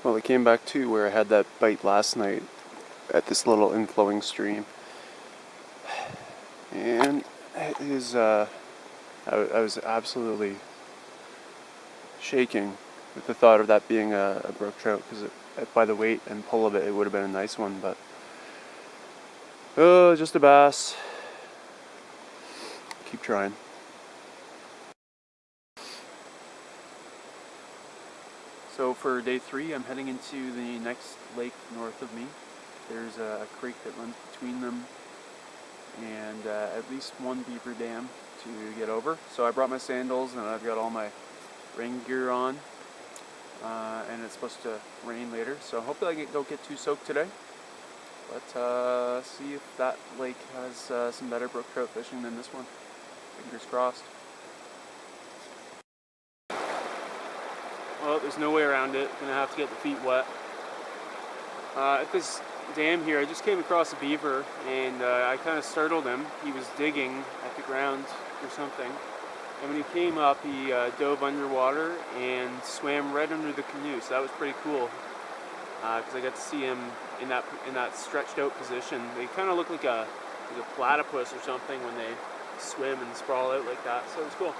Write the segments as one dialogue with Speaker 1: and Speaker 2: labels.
Speaker 1: Well, I came back to where I had that bite last night at this little inflowing stream, and it is, I was absolutely shaking with the thought of that being a brook trout, because by the weight and pull of it, it would have been a nice one, but oh, just a bass. Keep trying. So for day 3, I'm heading into the next lake north of me. There's a creek that runs between them, and at least one beaver dam to get over. So I brought my sandals and I've got all my rain gear on, and it's supposed to rain later, so hopefully I don't get too soaked today. But see if that lake has some better brook trout fishing than this one. Fingers crossed. Well, there's no way around it. Gonna have to get the feet wet. At this dam here, I just came across a beaver, and I kind of startled him. He was digging at the ground or something, and when he came up, he dove underwater and swam right under the canoe. So that was pretty cool, because I got to see him in that stretched out position. They kind of look like a platypus or something when they swim and sprawl out like that. So it was cool.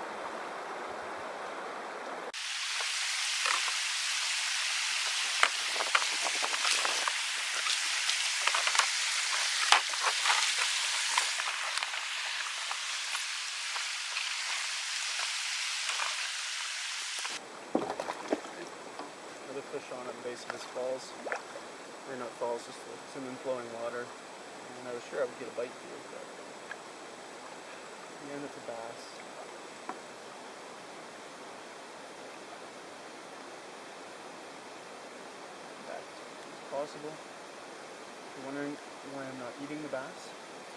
Speaker 1: Fish on at the base of this falls, or not falls, just some inflowing water, and I was sure I would get a bite here, but again, it's a bass. That is possible. If you're wondering why I'm not eating the bass,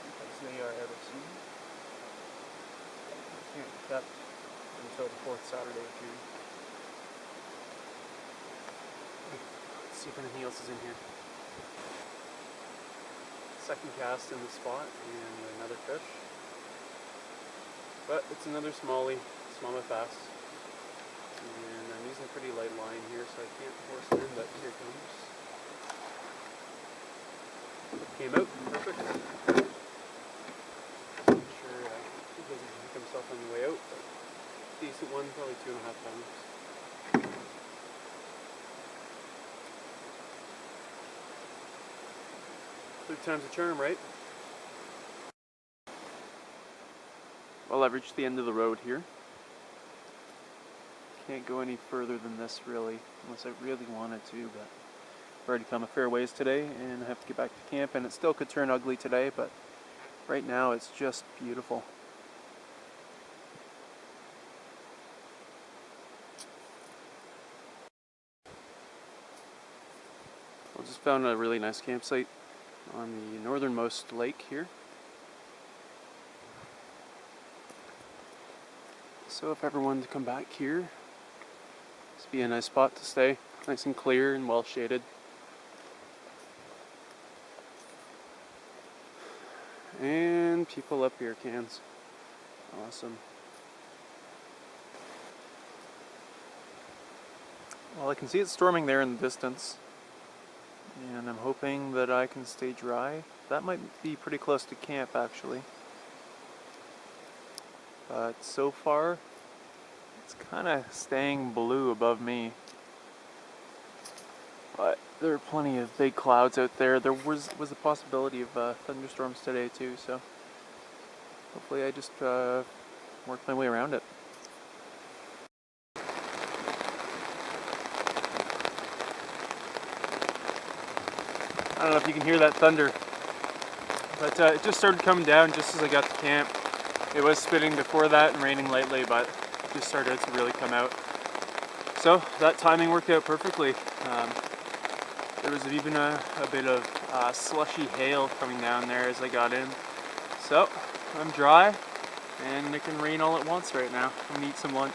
Speaker 1: because they are out of season. They can't be kept until the 4th Saturday of June. Let's see if anything else is in here. Second cast in the spot and another fish. But it's another smallmouth bass. And I'm using a pretty light line here, so I can't force it in, but here it comes. Came out, perfect. Not sure he doesn't hook himself on the way out, but decent one, probably 2.5 pounds. Third time's a charm, right? Well, I've reached the end of the road here. Can't go any further than this, really, unless I really wanted to, but I've already come a fair ways today, and I have to get back to camp, and it still could turn ugly today, but right now it's just beautiful. I just found a really nice campsite on the northernmost lake here. So if ever wanted to come back here, this would be a nice spot to stay. Nice and clear and well shaded. And people up here, cans. Awesome. Well, I can see it storming there in the distance, and I'm hoping that I can stay dry. That might be pretty close to camp, actually. But so far, it's kind of staying blue above me. But there are plenty of big clouds out there. There was a possibility of thunderstorms today too, so hopefully I just work my way around it. I don't know if you can hear that thunder, but it just started coming down just as I got to camp. It was spitting before that and raining lightly, but it just started to really come out. So that timing worked out perfectly. There was even a bit of slushy hail coming down there as I got in. So I'm dry, and it can rain all at once right now. I'm gonna eat some lunch.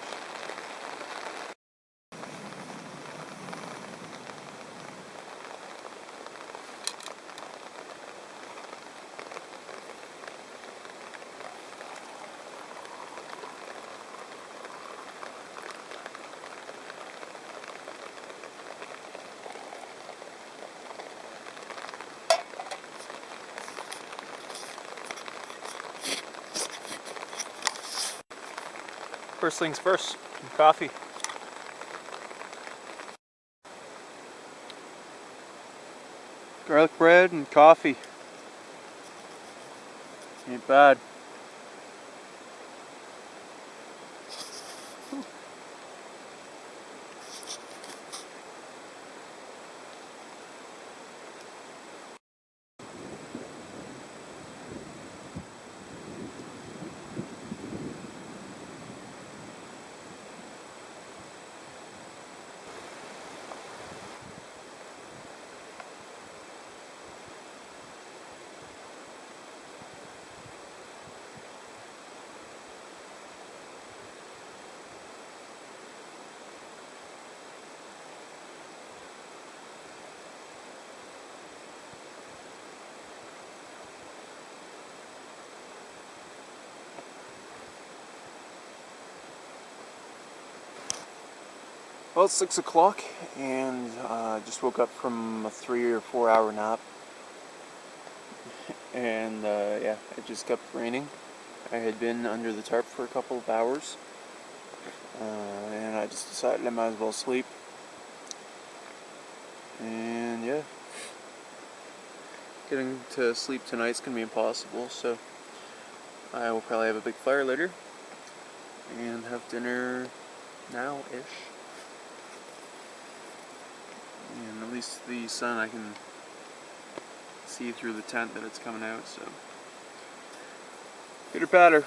Speaker 1: First things first, coffee. Garlic bread and coffee. Ain't bad. Well, it's 6 o'clock and just woke up from a 3 or 4 hour nap. And yeah, it just kept raining. I had been under the tarp for a couple of hours. And I just decided I might as well sleep. And yeah, getting to sleep tonight's gonna be impossible, so I will probably have a big fire later and have dinner now-ish. And at least the sun, I can see through the tent that it's coming out, so pitter patter.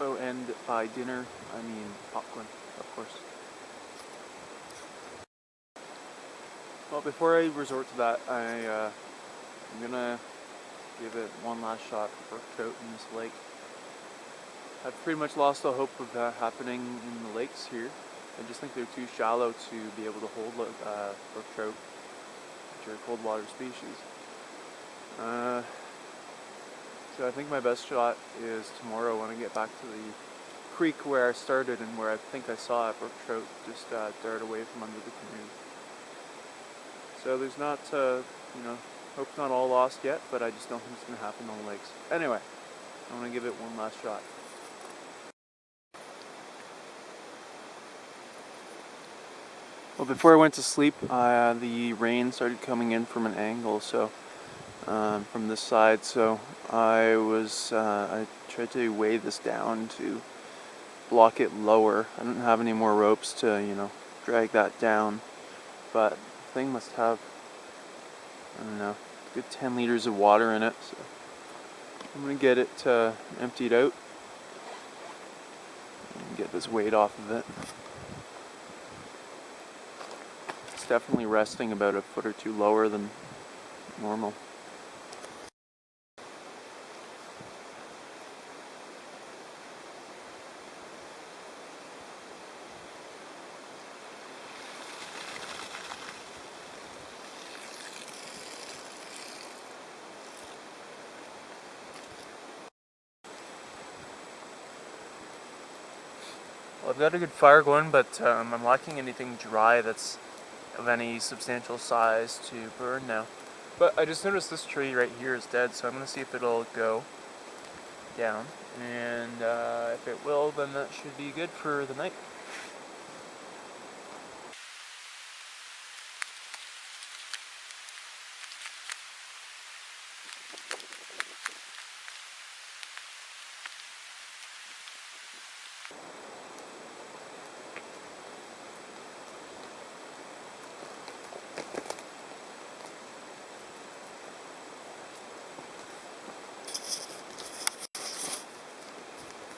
Speaker 1: Oh, and by dinner, I mean popcorn, of course. Well, before I resort to that, I'm gonna give it one last shot for brook trout in this lake. I've pretty much lost all hope of that happening in the lakes here. I just think they're too shallow to be able to hold brook trout, which are cold water species. So I think my best shot is tomorrow when I get back to the creek where I started and where I think I saw a brook trout just dart away from under the canoe. So there's not, hope's not all lost yet, but I just don't think it's going to happen on the lakes. Anyway, I'm going to give it one last shot. Well, before I went to sleep, the rain started coming in from an angle, so from this side. So I tried to weigh this down to block it lower. I don't have any more ropes to, drag that down, but the thing must have, I don't know, a good 10 liters of water in it. So I'm gonna get it emptied out and get this weight off of it. Definitely resting about a foot or two lower than normal. Well, I've got a good fire going, but I'm lacking anything dry that's of any substantial size to burn now. But I just noticed this tree right here is dead, so I'm going to see if it'll go down. And if it will, then that should be good for the night.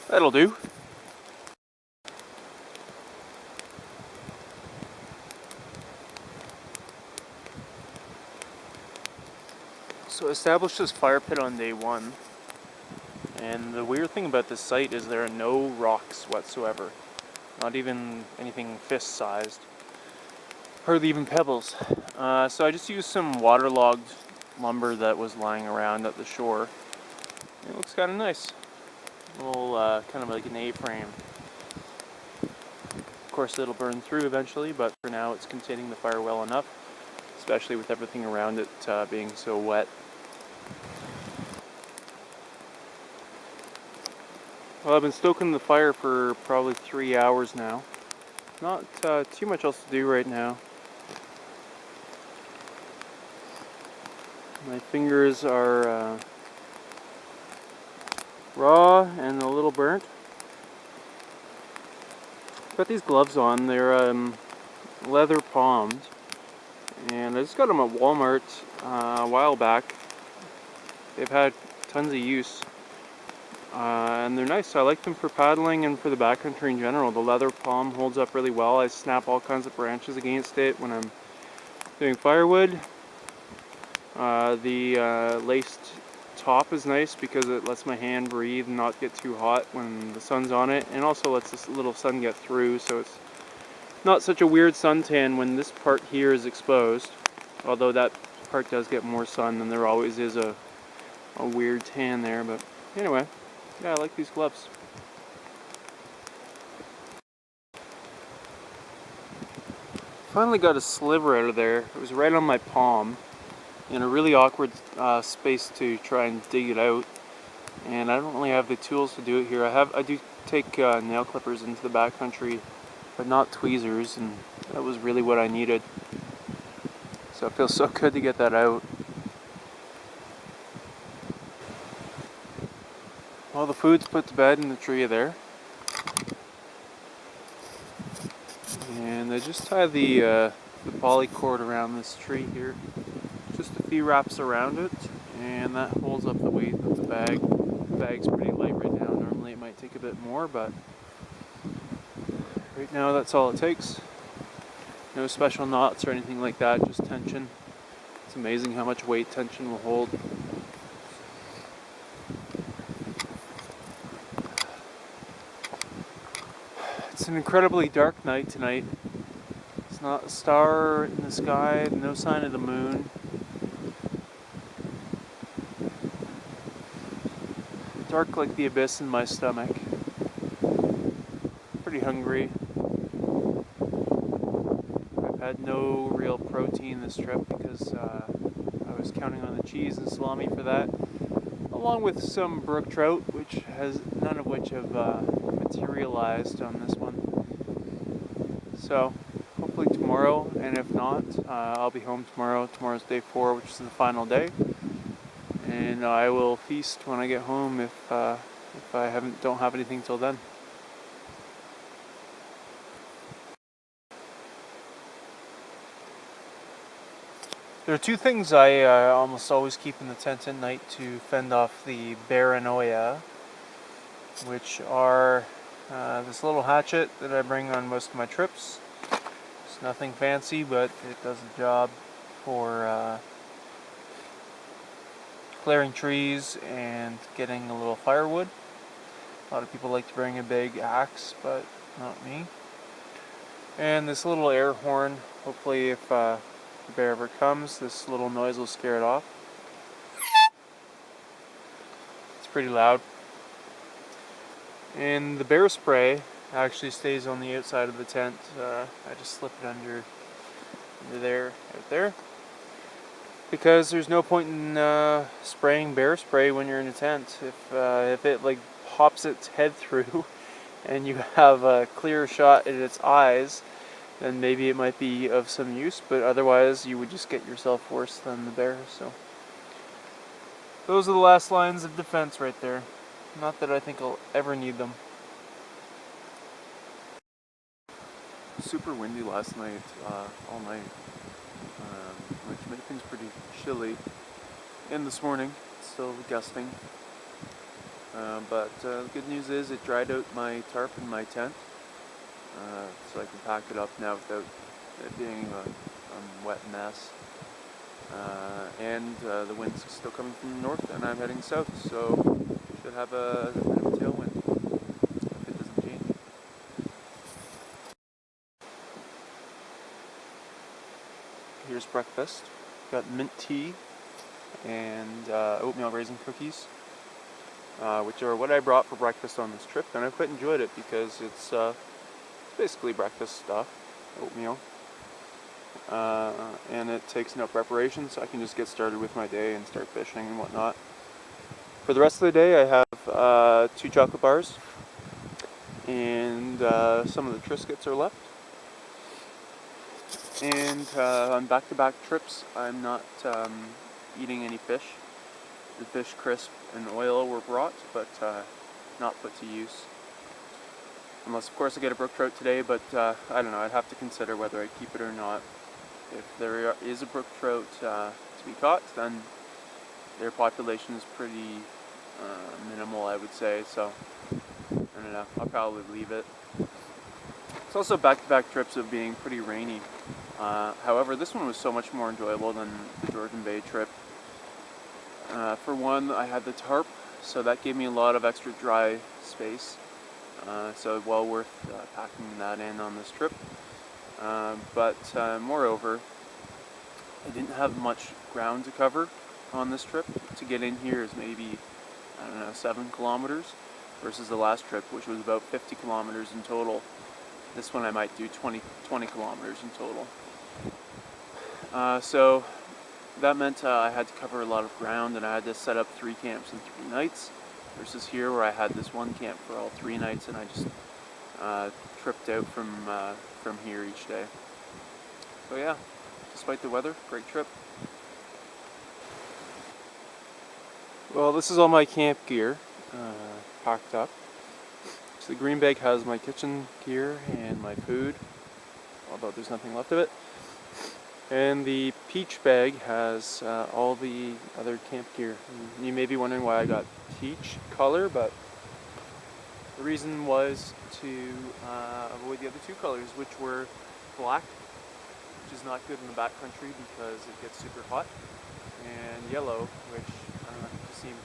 Speaker 1: That'll do. So I established this fire pit on day one, and the weird thing about this site is there are no rocks whatsoever, not even anything fist-sized, hardly even pebbles. So I just used some waterlogged lumber that was lying around at the shore. It looks kind of nice. A little kind of like an A-frame. Of course it'll burn through eventually, but for now it's containing the fire well enough, especially with everything around it being so wet. Well, I've been stoking the fire for probably 3 hours now. Not too much else to do right now. My fingers are raw and a little burnt. I've got these gloves on. They're leather palmed, and I just got them at Walmart a while back. They've had tons of use, and they're nice. I like them for paddling and for the backcountry in general. The leather palm holds up really well. I snap all kinds of branches against it when I'm doing firewood. The laced top is nice because it lets my hand breathe and not get too hot when the sun's on it, and also lets this little sun get through, so it's not such a weird suntan when this part here is exposed, although that part does get more sun and there always is a weird tan there. But anyway, yeah, I like these gloves. Finally got a sliver out of there. It was right on my palm in a really awkward space to try and dig it out, and I don't really have the tools to do it here. I do take nail clippers into the backcountry, but not tweezers, and that was really what I needed. So it feels so good to get that out. All the food's put to bed in the tree there. And I just tie the poly cord around this tree here. Just a few wraps around it, and that holds up the weight of the bag. The bag's pretty light right now. Normally it might take a bit more, but right now that's all it takes. No special knots or anything like that, just tension. It's amazing how much weight tension will hold. It's an incredibly dark night tonight. It's not a star in the sky, no sign of the moon. Dark like the abyss in my stomach. Pretty hungry. I've had no real protein this trip because I was counting on the cheese and salami for that, along with some brook trout, none of which have materialized on this one. So hopefully tomorrow, and if not, I'll be home tomorrow. Tomorrow's day 4, which is the final day, and I will feast when I get home if I don't have anything till then. There are two things I almost always keep in the tent at night to fend off the paranoia, which are this little hatchet that I bring on most of my trips. It's nothing fancy, but it does the job for clearing trees and getting a little firewood. A lot of people like to bring a big axe, but not me. And this little air horn, hopefully if the bear ever comes, this little noise will scare it off. It's pretty loud. And the bear spray actually stays on the outside of the tent. I just slip it under there, out there, because there's no point in spraying bear spray when you're in a tent. If it like pops its head through and you have a clear shot at its eyes, then maybe it might be of some use, but otherwise you would just get yourself worse than the bear. So those are the last lines of defense right there. Not that I think I'll ever need them. Super windy last night, all night, which made things pretty chilly. And this morning, it's still gusting. But the good news is it dried out my tarp in my tent, so I can pack it up now without it being a wet mess. And the wind's still coming from the north, and I'm heading south, so should have a bit of a tailwind if it doesn't change. Here's breakfast. Got mint tea and oatmeal raisin cookies, which are what I brought for breakfast on this trip, and I quite enjoyed it because it's basically breakfast stuff, oatmeal, and it takes no preparation, so I can just get started with my day and start fishing and whatnot. For the rest of the day, I have 2 chocolate bars, and some of the Triscuits are left. And on back-to-back trips, I'm not eating any fish. The fish crisp and oil were brought, but not put to use. Unless, of course, I get a brook trout today, but I don't know, I'd have to consider whether I keep it or not. If there is a brook trout to be caught, then their population is pretty minimal, I would say, so I don't know, I'll probably leave it. It's also back-to-back trips of being pretty rainy. However, this one was so much more enjoyable than the Georgian Bay trip. For one, I had the tarp, so that gave me a lot of extra dry space. So well worth packing that in on this trip. But moreover, I didn't have much ground to cover on this trip. To get in here is maybe, I don't know, 7 kilometers versus the last trip, which was about 50 kilometers in total. This one I might do 20 kilometers in total. So that meant I had to cover a lot of ground, and I had to set up 3 camps in 3 nights, versus here where I had this 1 camp for all 3 nights, and I just tripped out from here each day. So yeah, despite the weather, great trip. Well, this is all my camp gear packed up. So the green bag has my kitchen gear and my food, although there's nothing left of it. And the peach bag has all the other camp gear. And you may be wondering why I got peach color, but the reason was to avoid the other 2 colors, which were black, which is not good in the backcountry because it gets super hot, and yellow, which I don't know, just seemed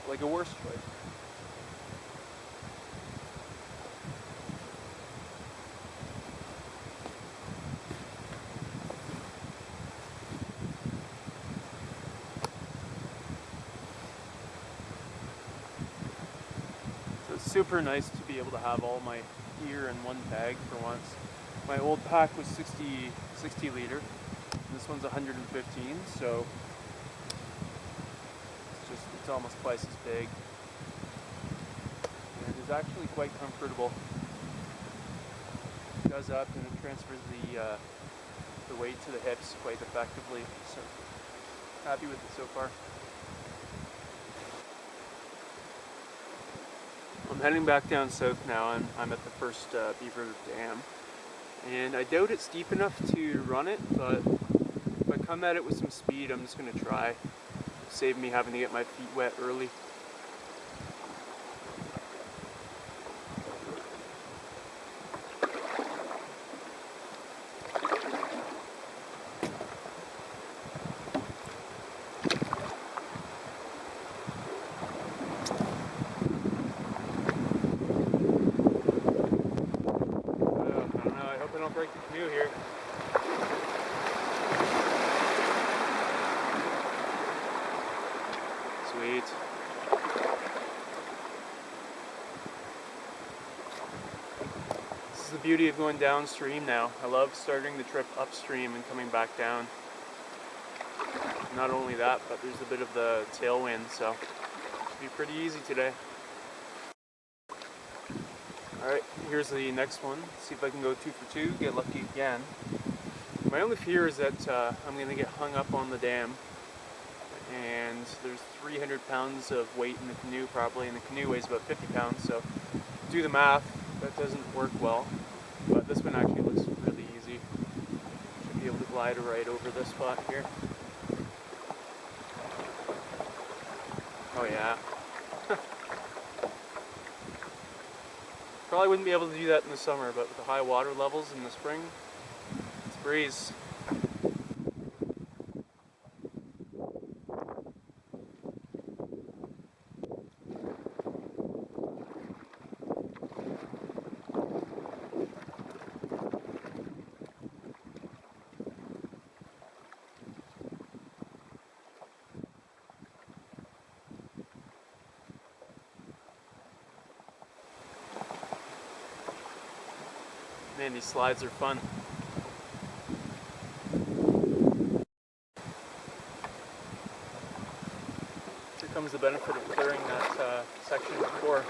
Speaker 1: like a worse choice. Super nice to be able to have all my gear in one bag for once. My old pack was 60 liter. This one's 115, so it's almost twice as big. And it's actually quite comfortable. It does up and it transfers the weight to the hips quite effectively. So happy with it so far. I'm heading back down south now, and I'm at the first beaver dam, and I doubt it's deep enough to run it, but if I come at it with some speed, I'm just going to try. Save me having to get my feet wet early. Break the canoe here. Sweet. This is the beauty of going downstream now. I love starting the trip upstream and coming back down. Not only that, but there's a bit of the tailwind, so it should be pretty easy today. Alright, here's the next one. See if I can go 2 for 2, get lucky again. My only fear is that I'm going to get hung up on the dam, and there's 300 pounds of weight in the canoe probably, and the canoe weighs about 50 pounds, so do the math, that doesn't work well. But this one actually looks really easy. Should be able to glide right over this spot here. Oh yeah. Probably wouldn't be able to do that in the summer, but with the high water levels in the spring, it's a breeze. Man, these slides are fun. Here comes the benefit of clearing that section before.